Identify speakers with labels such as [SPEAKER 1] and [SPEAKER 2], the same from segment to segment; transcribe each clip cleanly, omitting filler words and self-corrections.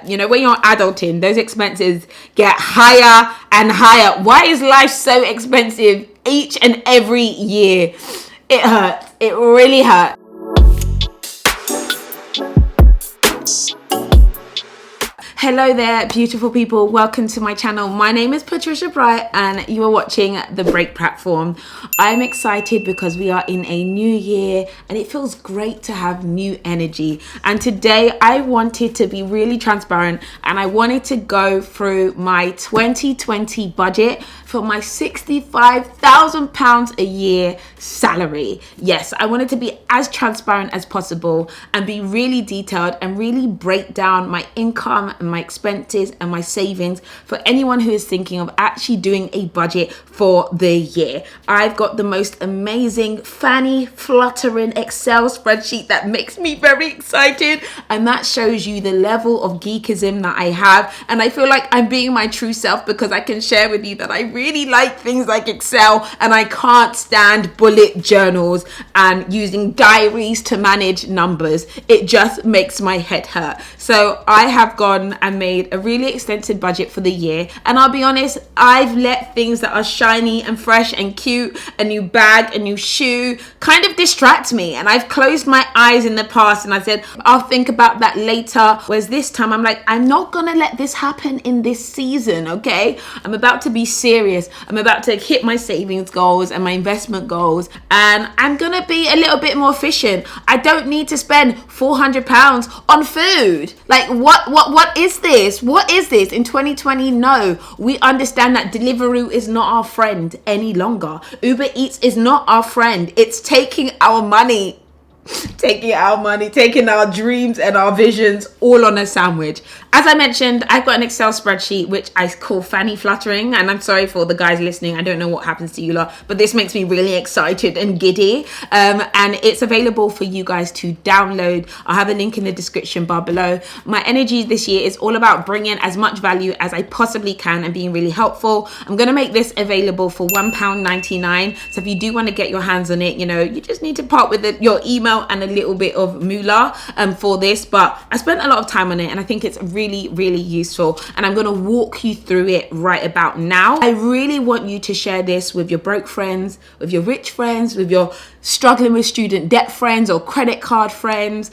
[SPEAKER 1] when you're adulting, those expenses get higher and higher. Why is life so expensive each and every year? It hurts. It really hurts. Hello there, beautiful people. Welcome to my channel. My name is Patricia Bright and you are watching The Break Platform. I'm excited because we are in a new year and it feels great to have new energy. And today I wanted to be really transparent and I wanted to go through my 2020 budget for my £65,000 a year salary. Yes, I wanted to be as transparent as possible and be really detailed and really break down my income and my expenses and my savings for anyone who is thinking of actually doing a budget for the year. I've got the most amazing, fanny, fluttering Excel spreadsheet that makes me very excited, and that shows you the level of geekism that I have. And I feel like I'm being my true self because I can share with you that I really like things like Excel and I can't stand bullet journals and using diaries to manage numbers. It just makes my head hurt. So I have gone and made a really extensive budget for the year, and I'll be honest, I've let things that are shiny and fresh and cute, a new bag, a new shoe, kind of distract me, and I've closed my eyes in the past and I said I'll think about that later. Whereas this time I'm like, I'm not gonna let this happen in this season. Okay, I'm about to be serious. I'm about to hit my savings goals and my investment goals, and I'm gonna be a little bit more efficient. I don't need to spend £400 on food. Like what is this? What is this in 2020? No, we understand that Deliveroo is not our friend any longer. Uber Eats is not our friend. It's taking our money, taking our dreams and our visions all on a sandwich. As I mentioned, I've got an Excel spreadsheet which I call fanny fluttering, and I'm sorry for the guys listening, I don't know what happens to you lot, but this makes me really excited and giddy, and it's available for you guys to download. I'll have a link in the description bar below. My energy this year is all about bringing as much value as I possibly can and being really helpful. I'm going to make this available for £1.99, so if you do want to get your hands on it, you just need to part with your email and a little bit of moolah for this, but I spent a lot of time on it and I think it's really useful, and I'm going to walk you through it right about now. I really want you to share this with your broke friends, with your rich friends, with your struggling with student debt friends or credit card friends,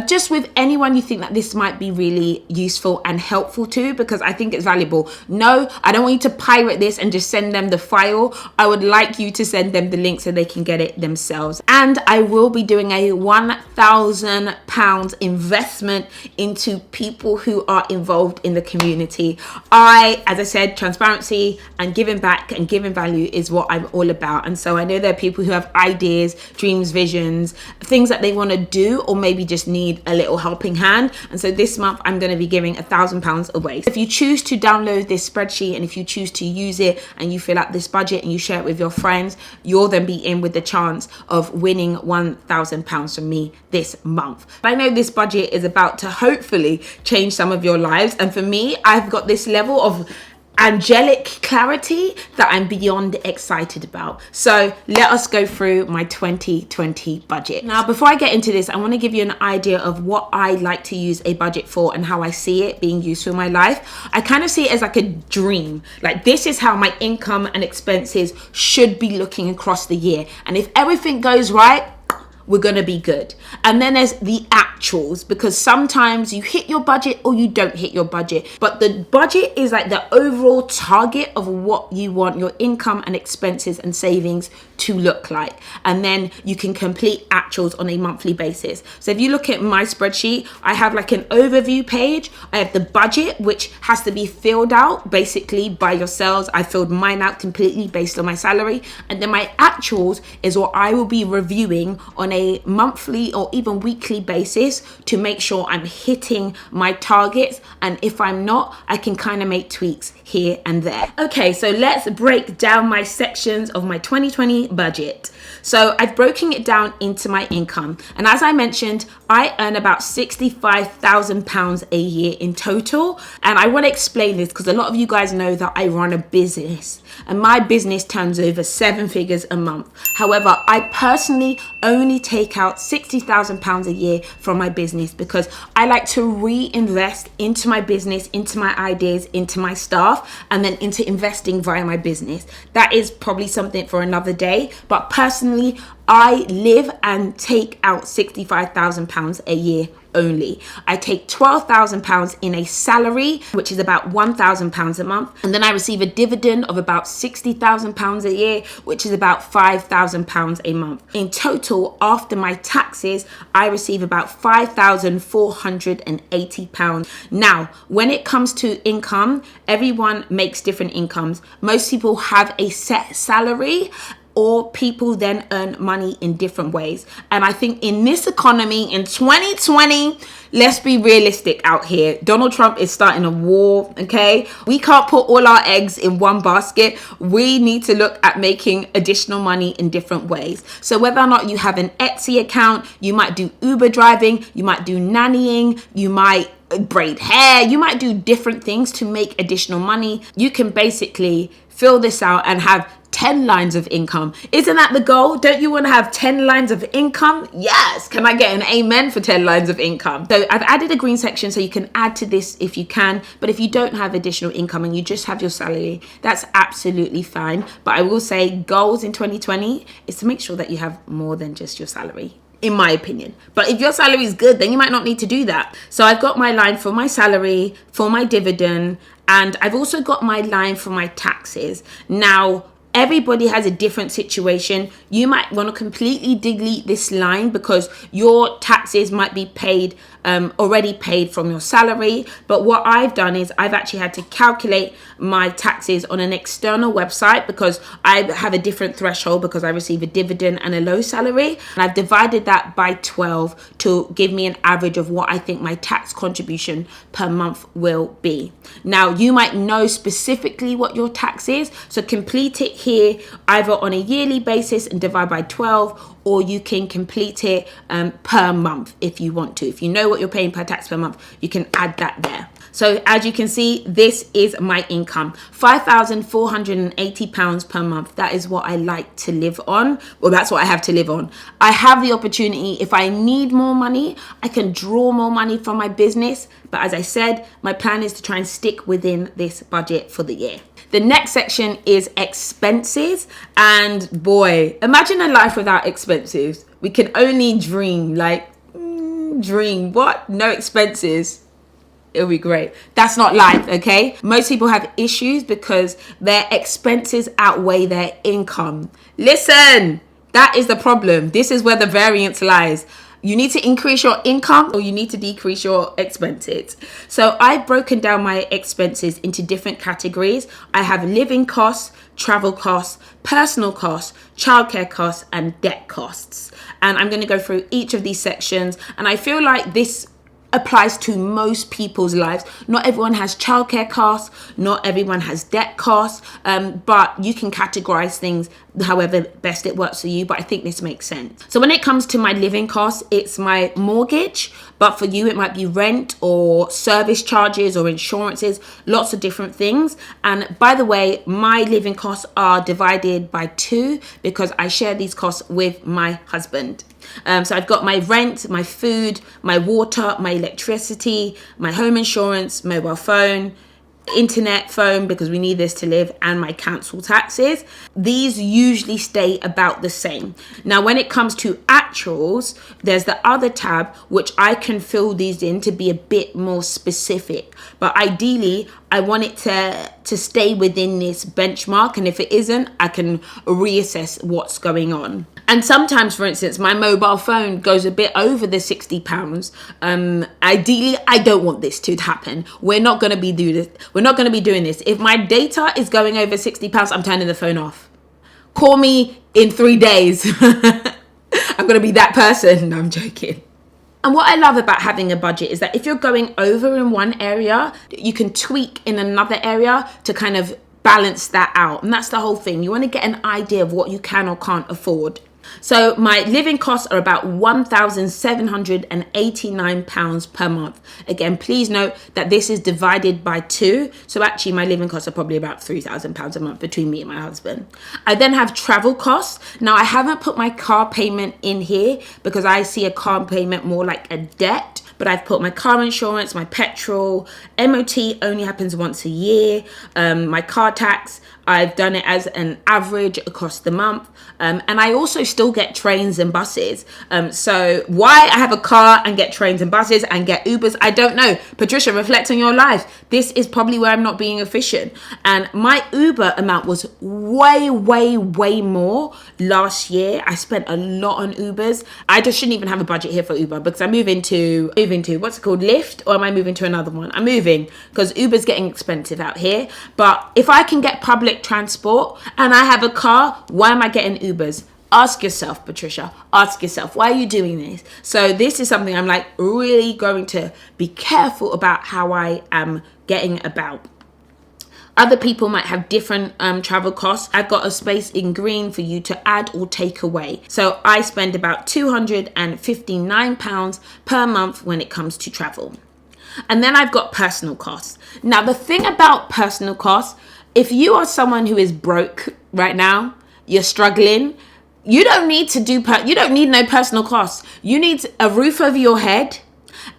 [SPEAKER 1] just with anyone you think that this might be really useful and helpful to, because I think it's valuable. No, I don't want you to pirate this and just send them the file. I would like you to send them the link so they can get it themselves. And I will be doing a £1,000 investment into people who are involved in the community. As I said, transparency and giving back and giving value is what I'm all about. And so I know there are people who have ideas, dreams, visions, things that they want to do, or maybe just need a little helping hand. And so this month I'm going to be giving £1,000 away. If you choose to download this spreadsheet and if you choose to use it and you fill out this budget and you share it with your friends, you'll then be in with the chance of winning £1,000 from me this month. I know this budget is about to hopefully change some of your lives, and for me, I've got this level of angelic clarity that I'm beyond excited about. So let us go through my 2020 budget. Now, before I get into this, I want to give you an idea of what I like to use a budget for and how I see it being useful in my life. I kind of see it as like a dream. Like, this is how my income and expenses should be looking across the year. And if everything goes right, we're going to be good. And then there's the actuals, because sometimes you hit your budget or you don't hit your budget. But the budget is like the overall target of what you want your income and expenses and savings to look like. And then you can complete actuals on a monthly basis. So if you look at my spreadsheet, I have like an overview page. I have the budget, which has to be filled out basically by yourselves. I filled mine out completely based on my salary. And then my actuals is what I will be reviewing on a monthly or even weekly basis to make sure I'm hitting my targets. And if I'm not, I can kind of make tweaks here and there. Okay, so let's break down my sections of my 2020 budget. So I've broken it down into my income. And as I mentioned, I earn about £65,000 a year in total. And I want to explain this because a lot of you guys know that I run a business and my business turns over 7 figures a month. However, I personally only take out £60,000 a year from from my business, because I like to reinvest into my business, into my ideas, into my staff, and then into investing via my business. That is probably something for another day. But personally, I live and take out £65,000 a year only. I take £12,000 in a salary, which is about £1,000 a month. And then I receive a dividend of about £60,000 a year, which is about £5,000 a month. In total, after my taxes, I receive about £5,480. Now, when it comes to income, everyone makes different incomes. Most people have a set salary, or people then earn money in different ways. And I think in this economy, in 2020, let's be realistic out here. Donald Trump is starting a war, okay? We can't put all our eggs in one basket. We need to look at making additional money in different ways. So whether or not you have an Etsy account, you might do Uber driving, you might do nannying, you might braid hair, you might do different things to make additional money. You can basically fill this out and have 10 lines of income. Isn't that the goal? Don't you want to have 10 lines of income? Yes. Can I get an amen for 10 lines of income? So I've added a green section so you can add to this if you can. But if you don't have additional income and you just have your salary, that's absolutely fine. But I will say goals in 2020 is to make sure that you have more than just your salary, in my opinion. But if your salary is good, then you might not need to do that. So I've got my line for my salary, for my dividend, and I've also got my line for my taxes. Now, everybody has a different situation. You might want to completely delete this line because your taxes might be paid, already paid from your salary. But what I've done is I've actually had to calculate my taxes on an external website because I have a different threshold because I receive a dividend and a low salary. And I've divided that by 12 to give me an average of what I think my tax contribution per month will be. Now, you might know specifically what your tax is, so complete it here either on a yearly basis and divide by 12, or you can complete it per month if you want to. If you know what you're paying per tax per month, you can add that there. So as you can see, this is my income, £5,480 per month. That is what I like to live on. Well, that's what I have to live on. I have the opportunity, if I need more money, I can draw more money from my business. But as I said, my plan is to try and stick within this budget for the year. The next section is expenses. And boy, imagine a life without expenses. We can only dream, dream. What? No expenses. It'll be great. That's not life, okay? Most people have issues because their expenses outweigh their income. Listen, that is the problem. This is where the variance lies. You need to increase your income or you need to decrease your expenses. So I've broken down my expenses into different categories. I have living costs, travel costs, personal costs, childcare costs, and debt costs. And I'm going to go through each of these sections. And I feel like this applies to most people's lives. Not everyone has childcare costs, not everyone has debt costs, but you can categorize things however best it works for you. But I think this makes sense. So when it comes to my living costs, it's my mortgage, but for you it might be rent or service charges or insurances, lots of different things. And by the way, my living costs are divided by 2 because I share these costs with my husband. So I've got my rent, my food, my water, my electricity, my home insurance, mobile phone, internet phone because we need this to live, and my council taxes. These usually stay about the same. Now when it comes to actuals, there's the other tab which I can fill these in to be a bit more specific, but ideally I want it to stay within this benchmark, and if it isn't, I can reassess what's going on. And sometimes, for instance, my mobile phone goes a bit over the £60. Ideally, I don't want this to happen. We're not going to be doing this. We're not going to be doing this. If my data is going over £60, I'm turning the phone off. Call me in 3 days. I'm going to be that person. No, I'm joking. And what I love about having a budget is that if you're going over in one area, you can tweak in another area to kind of balance that out. And that's the whole thing. You want to get an idea of what you can or can't afford. So my living costs are about £1,789 per month. Again, please note that this is divided by 2. So actually my living costs are probably about £3,000 a month between me and my husband. I then have travel costs. Now I haven't put my car payment in here because I see a car payment more like a debt. But I've put my car insurance, my petrol, MOT only happens once a year, my car tax, I've done it as an average across the month. And I also still get trains and buses. So why I have a car and get trains and buses and get Ubers, I don't know. Patricia, reflect on your life. This is probably where I'm not being efficient. And my Uber amount was way more last year. I spent a lot on Ubers. I just shouldn't even have a budget here for Uber because I'm moving to what's it called, Lyft, or am I moving to another one? I'm moving because Uber's getting expensive out here. But if I can get public transport and I have a car, why am I getting Ubers? Ask yourself, Patricia, ask yourself, why are you doing this? So this is something I'm like really going to be careful about how I am getting about. Other people might have different travel costs. I've got a space in green for you to add or take away. So I spend about £259 per month when it comes to travel. And then I've got personal costs. Now, the thing about personal costs, if you are someone who is broke right now, you're struggling, you don't need no personal costs. You need a roof over your head,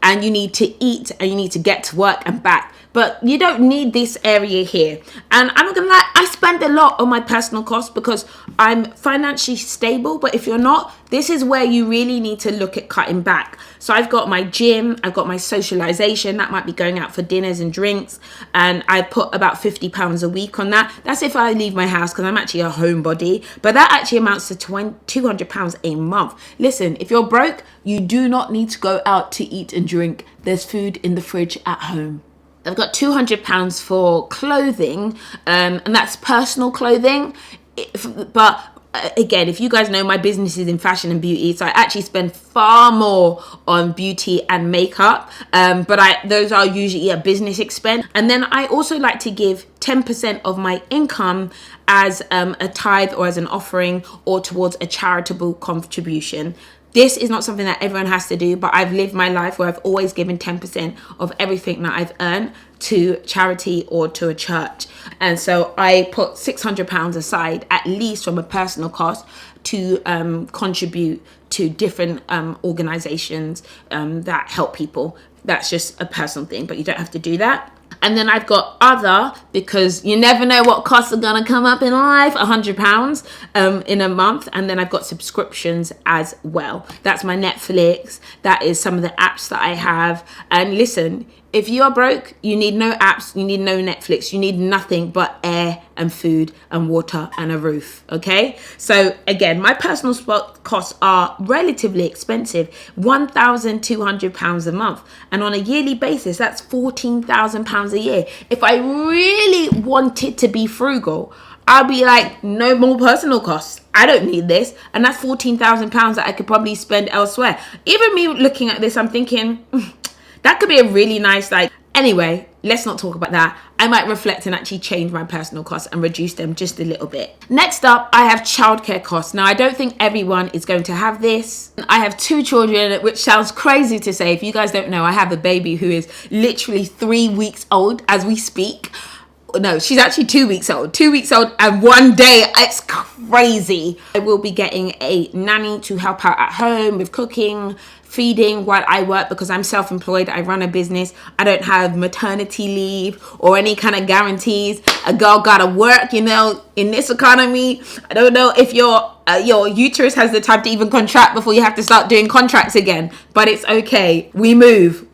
[SPEAKER 1] and you need to eat, and you need to get to work and back. But you don't need this area here. And I'm not gonna lie, I spend a lot on my personal costs because I'm financially stable. But if you're not, this is where you really need to look at cutting back. So I've got my gym, I've got my socialization, that might be going out for dinners and drinks. And I put about £50 a week on that. That's if I leave my house because I'm actually a homebody. But that actually amounts to £200 a month. Listen, if you're broke, you do not need to go out to eat and drink. There's food in the fridge at home. I've got £200 for clothing, and that's personal clothing. But again, if you guys know, my business is in fashion and beauty, so I actually spend far more on beauty and makeup. But those are usually a business expense. And then I also like to give 10% of my income as a tithe or as an offering or towards a charitable contribution. This is not something that everyone has to do, but I've lived my life where I've always given 10% of everything that I've earned to charity or to a church. And so I put £600 aside, at least from a personal cost, to contribute to different organizations that help people. That's just a personal thing, but you don't have to do that. And then I've got other, because you never know what costs are going to come up in life, £100 in a month. And then I've got subscriptions as well. That's my Netflix. That is some of the apps that I have. And listen, if you are broke, you need no apps, you need no Netflix, you need nothing but air and food and water and a roof, okay? So again, my personal costs are relatively expensive, £1,200 a month. And on a yearly basis, that's £14,000 a year. If I really wanted to be frugal, I'll be like, no more personal costs. I don't need this. And that's £14,000 that I could probably spend elsewhere. Even me looking at this, I'm thinking, that could be a really nice, anyway, let's not talk about that. I might reflect and actually change my personal costs and reduce them just a little bit. Next up, I have childcare costs. Now, I don't think everyone is going to have this. I have 2 children, which sounds crazy to say. If you guys don't know, I have a baby who is literally 3 weeks old as we speak. No, she's actually 2 weeks old. 2 weeks old and 1 day. It's crazy. I will be getting a nanny to help out at home with cooking, feeding while I work, because I'm self-employed. I run a business. I don't have maternity leave or any kind of guarantees. A girl gotta work, in this economy. I don't know if your uterus has the time to even contract before you have to start doing contracts again, but it's okay. We move.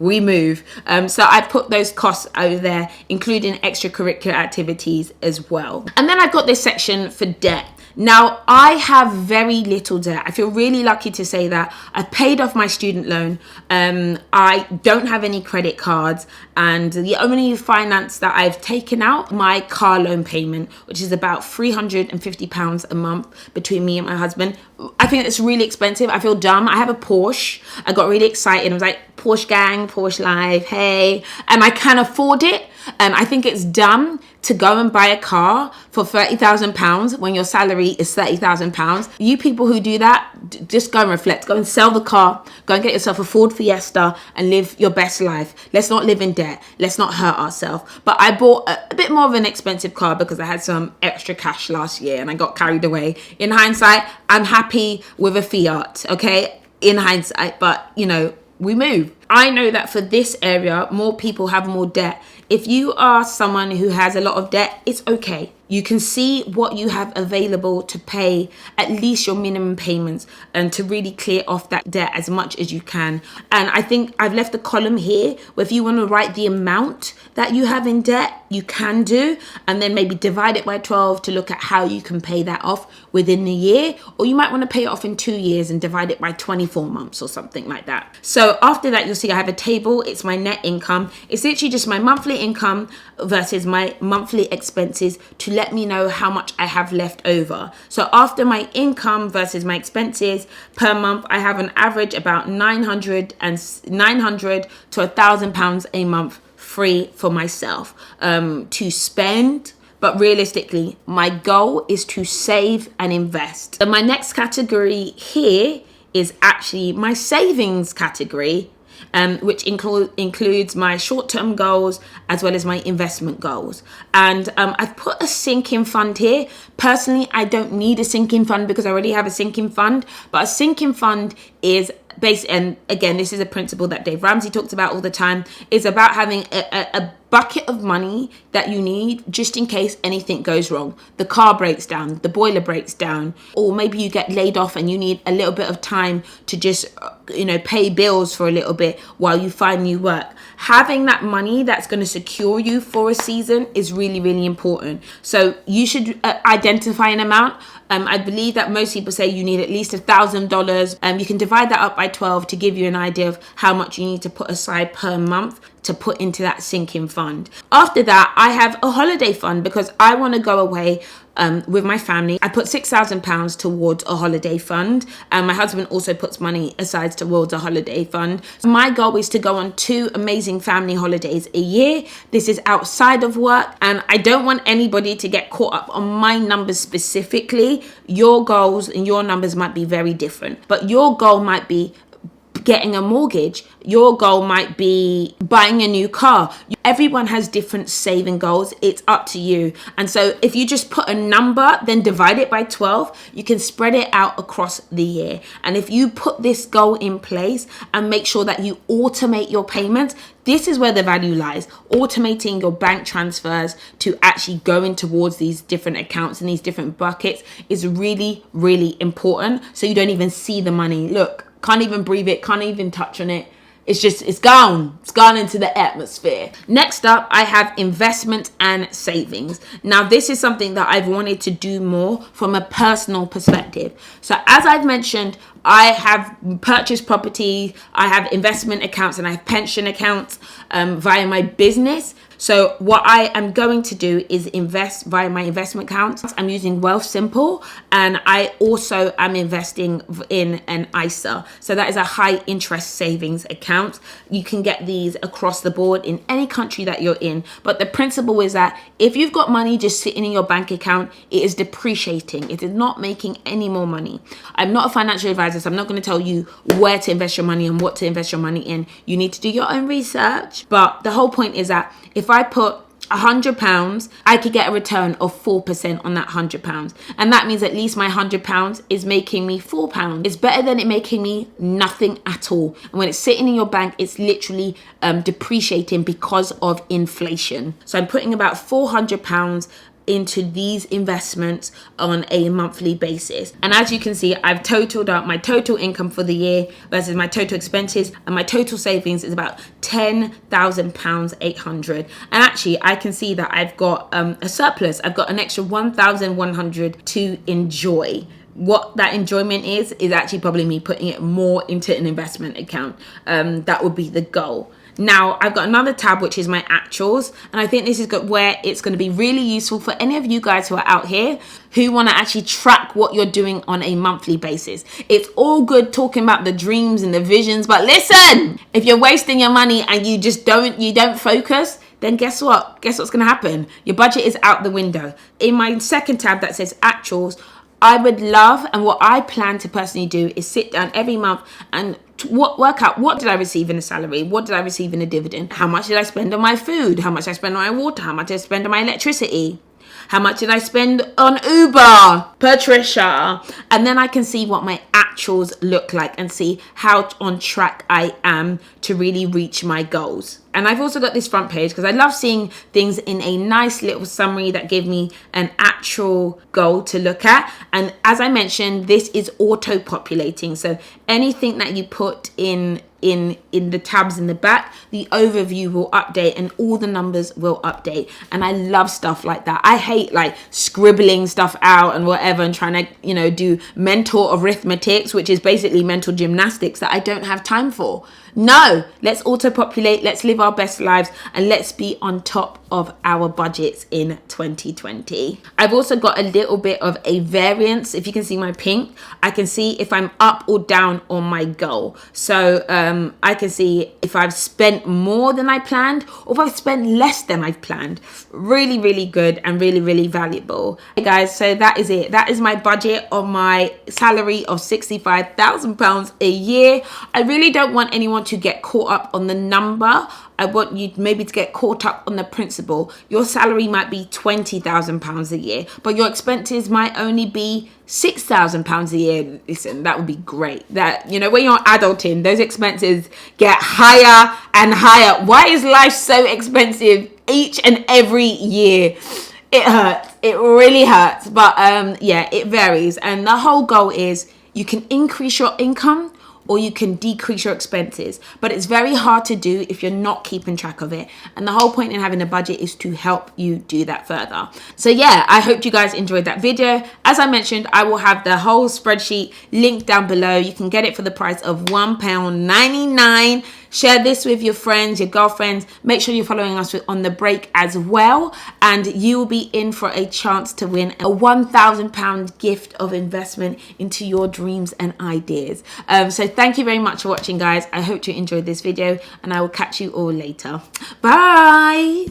[SPEAKER 1] So I put those costs over there, including extracurricular activities as well. And then I've got this section for debt. Now, I have very little debt. I feel really lucky to say that. I've paid off my student loan. I don't have any credit cards. And the only finance that I've taken out, my car loan payment, which is about £350 a month between me and my husband. I think it's really expensive. I feel dumb. I have a Porsche. I got really excited. I was like, Porsche gang, Porsche life, hey. And I can afford it. I think it's dumb to go and buy a car for £30,000 when your salary is £30,000. You people who do that, just go and reflect. Go and sell the car. Go and get yourself a Ford Fiesta and live your best life. Let's not live in debt. Let's not hurt ourselves. But I bought a bit more of an expensive car because I had some extra cash last year and I got carried away. In hindsight, I'm happy with a Fiat, okay? In hindsight, but we move. I know that for this area, more people have more debt. If you are someone who has a lot of debt, it's okay. You can see what you have available to pay at least your minimum payments and to really clear off that debt as much as you can. And I think I've left a column here where if you want to write the amount that you have in debt, you can do, and then maybe divide it by 12 to look at how you can pay that off within the year. Or you might want to pay it off in 2 years and divide it by 24 months or something like that. So after that, you'll see I have a table. It's my net income. It's literally just my monthly income versus my monthly expenses to let me know how much I have left over. So after my income versus my expenses per month, I have an average about 900 to £1,000 a month free for myself to spend. But realistically, my goal is to save and invest. And my next category here is actually my savings category, which includes my short-term goals as well as my investment goals. And I've put a sinking fund here. Personally, I don't need a sinking fund because I already have a sinking fund. But a sinking fund is based, and again, this is a principle that Dave Ramsey talks about all the time, is about having a bucket of money that you need just in case anything goes wrong. The car breaks down, the boiler breaks down, or maybe you get laid off and you need a little bit of time to just pay bills for a little bit while you find new work. Having that money that's going to secure you for a season is really, really important. So you should identify an amount. I believe that most people say you need at least $1,000. You can divide that up by 12 to give you an idea of how much you need to put aside per month to put into that sinking fund. After that, I have a holiday fund because I want to go away with my family. I put £6,000 towards a holiday fund, and my husband also puts money aside towards a holiday fund. So my goal is to go on 2 amazing family holidays a year. This is outside of work, and I don't want anybody to get caught up on my numbers specifically. Your goals and your numbers might be very different, but your goal might be getting a mortgage. Your goal might be buying a new car. Everyone has different saving goals. It's up to you. And so if you just put a number, then divide it by 12, you can spread it out across the year. And if you put this goal in place and make sure that you automate your payments, this is where the value lies. Automating your bank transfers to actually going towards these different accounts and these different buckets is really, really important. So you don't even see the money. Look, can't even breathe it, can't even touch on it. It's gone. It's gone into the atmosphere. Next up, I have investment and savings. Now, this is something that I've wanted to do more from a personal perspective. So as I've mentioned, I have purchased property, I have investment accounts, and I have pension accounts via my business. So what I am going to do is invest via my investment accounts. I'm using Wealthsimple, and I also am investing in an ISA. So that is a high interest savings account. You can get these across the board in any country that you're in. But the principle is that if you've got money just sitting in your bank account, it is depreciating. It is not making any more money. I'm not a financial advisor, so I'm not going to tell you where to invest your money and what to invest your money in. You need to do your own research. But the whole point is that if I put £100, I could get a return of 4% on that £100. And that means at least my £100 is making me £4. It's better than it making me nothing at all. And when it's sitting in your bank, it's literally depreciating because of inflation. So I'm putting about £400 into these investments on a monthly basis. And as you can see, I've totaled up my total income for the year versus my total expenses, and my total savings is about £10,800. And actually, I can see that I've got a surplus. I've got an extra 1,100 to enjoy. What that enjoyment is actually probably me putting it more into an investment account. That would be the goal. Now, I've got another tab, which is my actuals. And I think this is where it's going to be really useful for any of you guys who are out here who want to actually track what you're doing on a monthly basis. It's all good talking about the dreams and the visions, but listen, if you're wasting your money and you don't focus, then guess what? Guess what's going to happen? Your budget is out the window. In my second tab that says actuals, I would love, and what I plan to personally do is sit down every month and work out, what did I receive in a salary? What did I receive in a dividend? How much did I spend on my food? How much did I spend on my water? How much did I spend on my electricity? How much did I spend on Uber, Patricia? And then I can see what my actuals look like and see how on track I am to really reach my goals. And I've also got this front page because I love seeing things in a nice little summary that give me an actual goal to look at. And as I mentioned, this is auto-populating. So anything that you put in the tabs in the back, the overview will update and all the numbers will update. And I love stuff like that. I hate like scribbling stuff out and whatever and trying to, do mental arithmetics, which is basically mental gymnastics that I don't have time for. No, let's auto-populate, let's live our best lives, and let's be on top of our budgets in 2020. I've also got a little bit of a variance. If you can see my pink, I can see if I'm up or down on my goal. So I can see if I've spent more than I planned or if I've spent less than I've planned. Really, really good and really, really valuable. Hey guys, so that is it. That is my budget on my salary of £65,000 a year. I really don't want anyone to get caught up on the number. I want you maybe to get caught up on the principle. Your salary might be £20,000 a year, but your expenses might only be £6,000 a year. Listen, that would be great. That, when you're adulting, those expenses get higher and higher. Why is life so expensive each and every year? It hurts. It really hurts. But it varies. And the whole goal is you can increase your income or you can decrease your expenses. But it's very hard to do if you're not keeping track of it. And the whole point in having a budget is to help you do that further. So yeah, I hope you guys enjoyed that video. As I mentioned, I will have the whole spreadsheet linked down below. You can get it for the price of £1.99. Share this with your friends, your girlfriends. Make sure you're following us on The Break as well. And you will be in for a chance to win a £1,000 gift of investment into your dreams and ideas. So thank you very much for watching, guys. I hope you enjoyed this video and I will catch you all later. Bye.